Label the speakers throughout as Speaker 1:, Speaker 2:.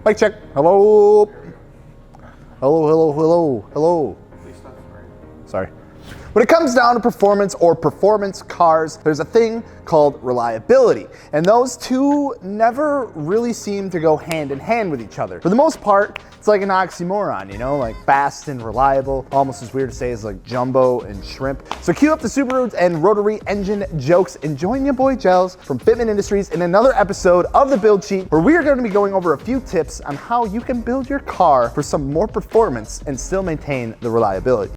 Speaker 1: Mic check. Hello. Hello, hello, hello, hello.
Speaker 2: Please stop.
Speaker 1: Sorry. When it comes down to performance or performance cars, there's a thing called reliability. And those two never really seem to go hand in hand with each other. For the most part, it's like an oxymoron, you know, like fast and reliable, almost as weird to say as like jumbo and shrimp. So cue up the Subaru and rotary engine jokes and join your boy Gels from Fitment Industries in another episode of the Build Sheet, where we are going to be going over a few tips on how you can build your car for some more performance and still maintain the reliability.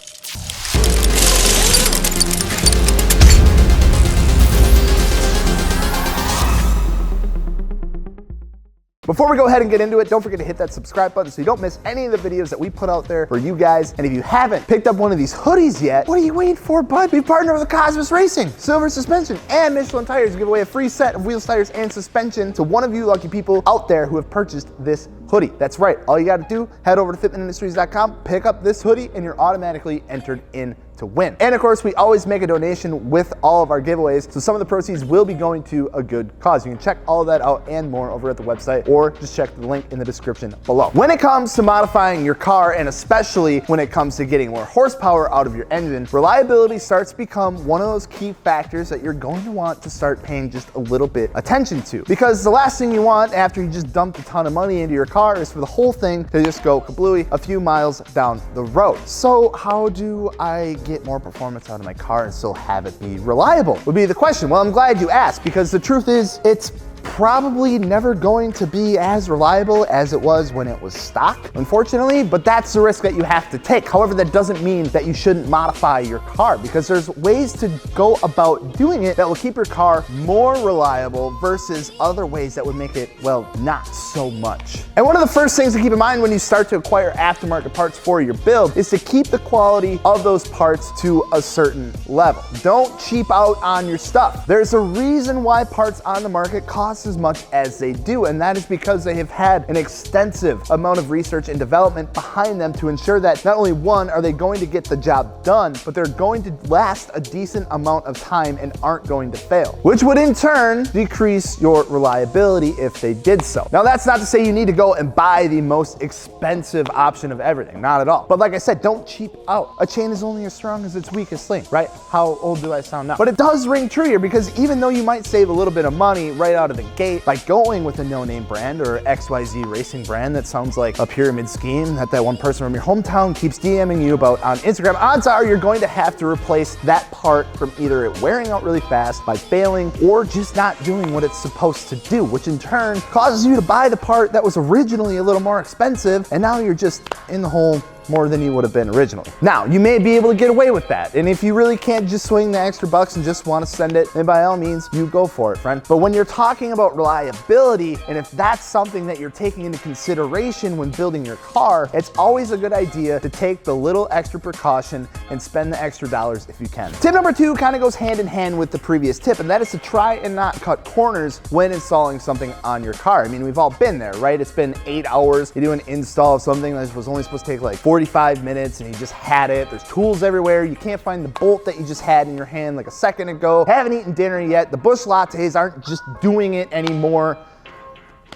Speaker 1: Before we go ahead and get into it, don't forget to hit that subscribe button so you don't miss any of the videos that we put out there for you guys. And if you haven't picked up one of these hoodies yet, what are you waiting for, bud? We've partnered with Cosmos Racing, Silver Suspension, and Michelin Tires to give away a free set of wheels, tires, and suspension to one of you lucky people out there who have purchased this hoodie. That's right. All you got to do, head over to fitmentindustries.com, pick up this hoodie, and you're automatically entered in to win. And of course, we always make a donation with all of our giveaways, so some of the proceeds will be going to a good cause. You can check all of that out and more over at the website, or just check the link in the description below. When it comes to modifying your car, and especially when it comes to getting more horsepower out of your engine, reliability starts to become one of those key factors that you're going to want to start paying just a little bit attention to. Because the last thing you want after you just dumped a ton of money into your car is for the whole thing to just go kablooey a few miles down the road. So how do I get more performance out of my car and still have it be reliable, would be the question. Well, I'm glad you asked, because the truth is it's probably never going to be as reliable as it was when it was stock, unfortunately, but that's the risk that you have to take. However, that doesn't mean that you shouldn't modify your car, because there's ways to go about doing it that will keep your car more reliable versus other ways that would make it, well, not so much. And one of the first things to keep in mind when you start to acquire aftermarket parts for your build is to keep the quality of those parts to a certain level. Don't cheap out on your stuff. There's a reason why parts on the market cost as much as they do, and that is because they have had an extensive amount of research and development behind them to ensure that not only one, are they going to get the job done, but they're going to last a decent amount of time and aren't going to fail, which would in turn decrease your reliability if they did so. Now, that's not to say you need to go and buy the most expensive option of everything, not at all. But like I said, don't cheap out. A chain is only as strong as its weakest link, right? How old do I sound now? But it does ring true here, because even though you might save a little bit of money right out of the gate by going with a no-name brand or XYZ racing brand that sounds like a pyramid scheme that one person from your hometown keeps DMing you about on Instagram, odds are you're going to have to replace that part from either it wearing out really fast, by failing, or just not doing what it's supposed to do, which in turn causes you to buy the part that was originally a little more expensive, and now you're just in the hole more than you would have been originally. Now, you may be able to get away with that, and if you really can't just swing the extra bucks and just want to send it, then by all means, you go for it, friend. But when you're talking about reliability, and if that's something that you're taking into consideration when building your car, it's always a good idea to take the little extra precaution and spend the extra dollars if you can. Tip number 2 kind of goes hand in hand with the previous tip, and that is to try and not cut corners when installing something on your car. I mean, we've all been there, right? It's been 8 hours, you do an install of something that was only supposed to take like 45 minutes and you just had it. There's tools everywhere. You can't find the bolt that you just had in your hand like a second ago. Haven't eaten dinner yet. The Bush lattes aren't just doing it anymore.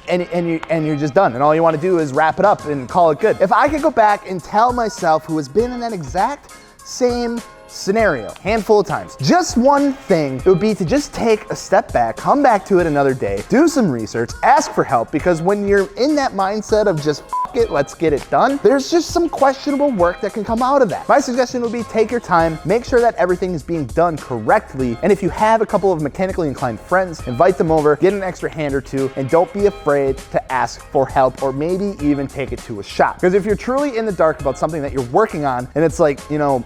Speaker 1: And you're just done. And all you want to do is wrap it up and call it good. If I could go back and tell myself, who has been in that exact same scenario handful of times, just one thing, it would be to just take a step back, come back to it another day, do some research, ask for help, because when you're in that mindset of just F it, let's get it done, there's just some questionable work that can come out of that. My suggestion would be take your time, make sure that everything is being done correctly, and if you have a couple of mechanically inclined friends, invite them over, get an extra hand or two, and don't be afraid to ask for help, or maybe even take it to a shop. Because if you're truly in the dark about something that you're working on, and it's like, you know,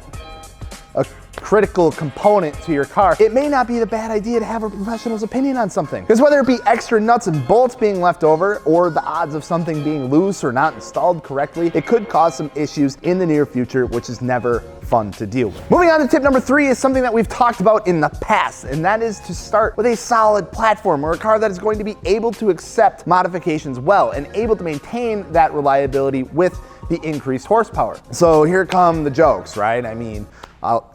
Speaker 1: a critical component to your car, it may not be the bad idea to have a professional's opinion on something. Because whether it be extra nuts and bolts being left over, or the odds of something being loose or not installed correctly, it could cause some issues in the near future, which is never fun to deal with. Moving on to tip number 3 is something that we've talked about in the past, and that is to start with a solid platform, or a car that is going to be able to accept modifications well and able to maintain that reliability with the increased horsepower. So here come the jokes, right? I mean,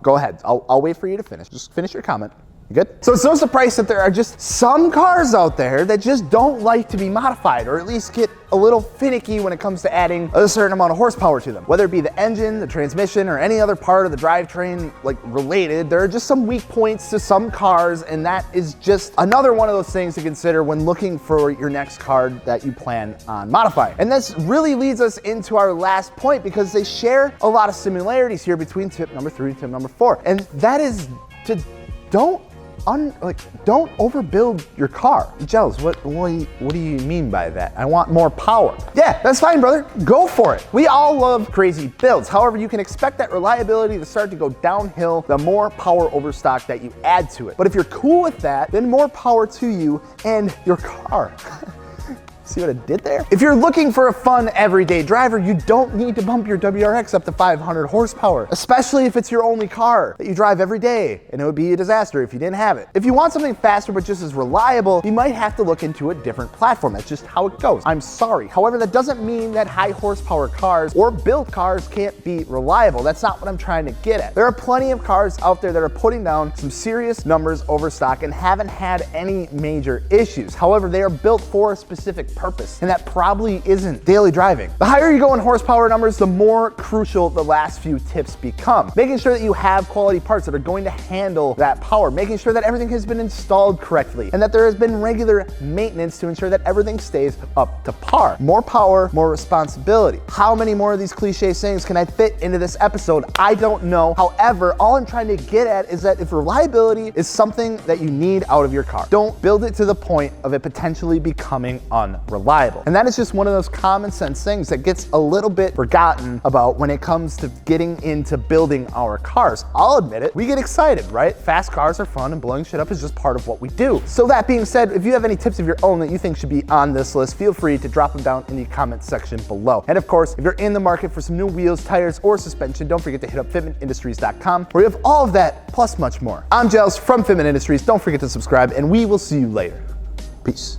Speaker 1: go ahead. I'll wait for you to finish. Just finish your comment. You good? So it's no surprise that there are just some cars out there that just don't like to be modified, or at least get a little finicky when it comes to adding a certain amount of horsepower to them. Whether it be the engine, the transmission, or any other part of the drivetrain like related, there are just some weak points to some cars, and that is just another one of those things to consider when looking for your next car that you plan on modifying. And this really leads us into our last point, because they share a lot of similarities here between tip number 3 and tip number 4. And that is to don't overbuild your car. Gels, what do you mean by that? I want more power. Yeah, that's fine, brother. Go for it. We all love crazy builds. However, you can expect that reliability to start to go downhill the more power overstock that you add to it. But if you're cool with that, then more power to you and your car. See what I did there? If you're looking for a fun everyday driver, you don't need to bump your WRX up to 500 horsepower, especially if it's your only car that you drive every day, and it would be a disaster if you didn't have it. If you want something faster but just as reliable, you might have to look into a different platform. That's just how it goes. I'm sorry. However, that doesn't mean that high horsepower cars or built cars can't be reliable. That's not what I'm trying to get at. There are plenty of cars out there that are putting down some serious numbers over stock and haven't had any major issues. However, they are built for a specific purpose, and that probably isn't daily driving. The higher you go in horsepower numbers, the more crucial the last few tips become. Making sure that you have quality parts that are going to handle that power, making sure that everything has been installed correctly, and that there has been regular maintenance to ensure that everything stays up to par. More power, more responsibility. How many more of these cliche sayings can I fit into this episode? I don't know. However, all I'm trying to get at is that if reliability is something that you need out of your car, don't build it to the point of it potentially becoming unreliable. And that is just one of those common sense things that gets a little bit forgotten about when it comes to getting into building our cars. I'll admit it, we get excited, right? Fast cars are fun, and blowing shit up is just part of what we do. So that being said, if you have any tips of your own that you think should be on this list, feel free to drop them down in the comment section below. And of course, if you're in the market for some new wheels, tires, or suspension, don't forget to hit up fitmentindustries.com, where you have all of that plus much more. I'm Giles from Fitment Industries. Don't forget to subscribe, and we will see you later. Peace.